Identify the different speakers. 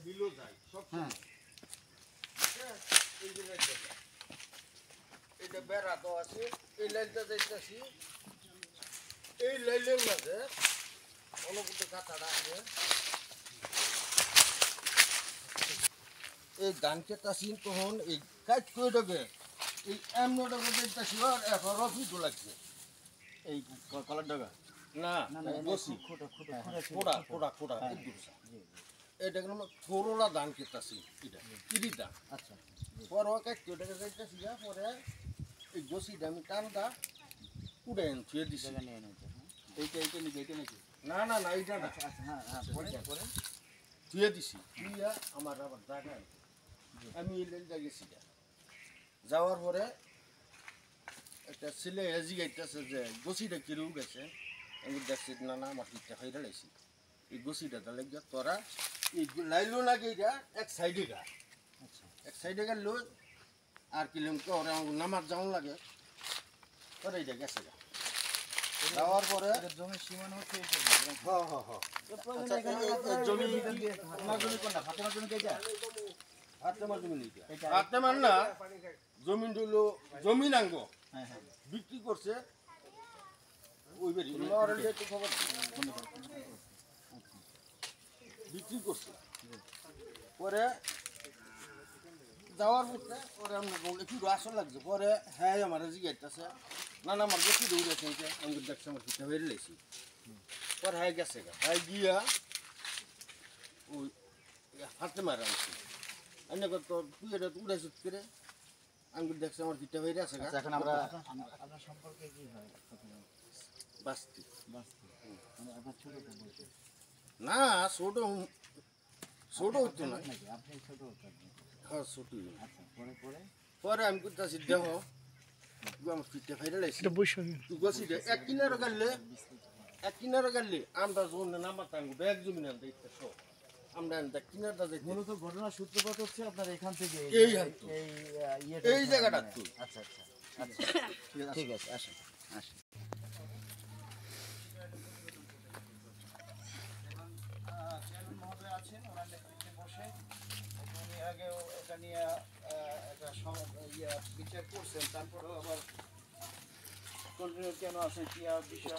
Speaker 1: below যায় সব
Speaker 2: হ্যাঁ
Speaker 1: এই যে এটা বেড়া তো আছে এই লাইনটা যাইতেছি এই লাইনের মাঝে অনুকূত কাঁচাটা আছে এই ধান খেতাছি তখন এই কাজ করে দেবে এই এমনটাকে দেখতেছি আর এখন রফিক লাগছে
Speaker 2: এই কলার ডগা
Speaker 1: না বসি খোড়া খোড়া খোড়া এই দুটা এটা কিন্তু করোলা ধান খেতাছি এটা কিরি ধান
Speaker 2: আচ্ছা
Speaker 1: পরে কাজ করে যাইতেছি পরে এই বসিটা আমি টানটা উড়ে ছুঁয়ে দিছি
Speaker 2: এইটা নাকি
Speaker 1: না না না এইটা না
Speaker 2: হ্যাঁ পরে
Speaker 1: ধুয়ে দিছি ধুইয়া আমার আবার জায়গায় আমি এই লেনটা গেছি যাওয়ার পরে একটা ছেলে এজি গাইতেছে যে গছিটা কিরু গেছে আমি দেখছি না না আমার পিঠটা খাইতে লাইছি এই গছিটা তাহলে তোরা এই লাইলো লাগে এটা এক সাইডে গা
Speaker 2: আচ্ছা
Speaker 1: এক সাইডে গা লো আর কিলোমিটার ওরা নামার যাওয়ান লাগে তোরা এইটা গেছে গা যাওয়ার পরে
Speaker 2: জমির সীমানা হচ্ছে
Speaker 1: হ্যাঁ হ্যাঁ হ্যাঁ
Speaker 2: জমি আপনার জমি কোনটা ফাতেমার জমি কেটা
Speaker 1: হাতেমার জমি নিতে হাতেমার না জমিন হলো জমিন আঙ্গ
Speaker 2: হ্যাঁ হ্যাঁ
Speaker 1: বিক্রি করছে ওই বাড়ি লরেল একটু খবর বিক্রি করছে পরে যাওয়ার পথে পরে আমরা বললে কি আসল লাগছে পরে হ্যাঁ আমার জিজ্ঞাসা না না আমার বেশি দৌড়েছে আমি দেখছি আমার পিঠা বেরিয়ে লেছি পরে হ্যাঁ গেছে হ্যাঁ গিয়া ওই হাতে মারা আনছি আমি তোর তুই এটা উড়াইছিস করে আমি দেখছি আমার পিঠা বেরিয়ে আছে
Speaker 2: এখন আমরা আপনার সম্পর্কে কি হয়
Speaker 1: বাস্তি
Speaker 2: মানে আপনার ছোট বলছে
Speaker 1: না ছোট ছোট হতো না
Speaker 2: নাকি আপনি ছোট হতেন
Speaker 1: হ্যাঁ ছোটই
Speaker 2: আচ্ছা পরে পরে
Speaker 1: পরে আমি করতেছি দেহ আমার পিঠা ফেরে লাইছি তুই গছি এক কিনারে গাড়লে আমরা জোন নাম্বার টাঙ্গু ব্যাগ জমি না দেখতে সব আমরা কিনারটা যাই
Speaker 2: মূলত ঘটনার সূত্রপাত হচ্ছে আপনার এখান থেকে
Speaker 1: এই
Speaker 2: এই
Speaker 1: জায়গাটা তুই
Speaker 2: আচ্ছা আচ্ছা আচ্ছা ঠিক আছে আসুন আসুন আছেন ওনার নেতৃত্বে বসে উনি আগেও এটা নিয়ে একটা বিচার করছেন তারপরেও আবার কন্টিনিউ কেন আছেন কি বিষয়